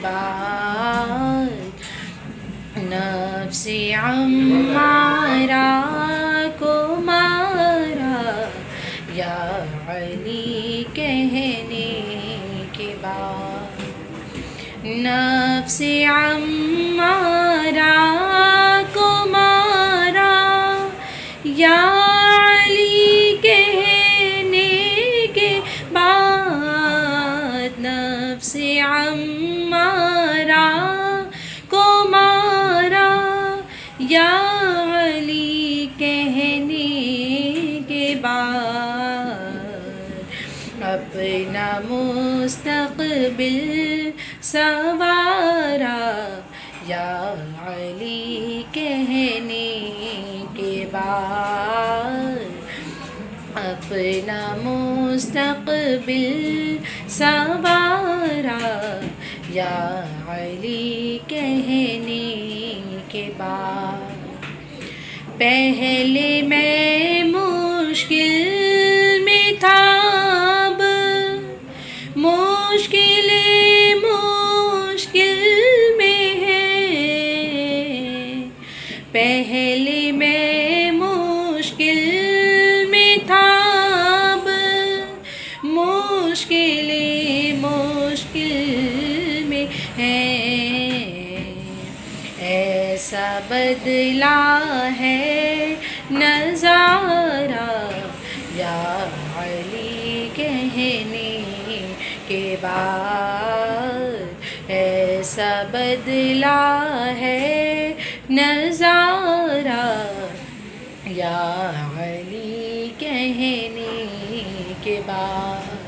بعد نفس عمارہ کو مارا یا علی کہنے کے بعد، نفس عمارہ کو مارا یا علی کہنے کے بعد، نفس عمارہ کو مارا یا علی کہنے کے بعد، اپنا مستقبل سنوارا یا علی کہنے کے بعد، اپنا مستقبل سنوارا یا علی کہنے کے بعد، پہلے میں مشکل میں تھا اب مشکل میں ہے، پہلے میں مشکل میں تھا اب مشکل میں ہے، ایسا بدلا ہے نظارہ یا علی کہنے کے بعد، ایسا بدلا ہے نظارہ یا علی کہنے کے بعد۔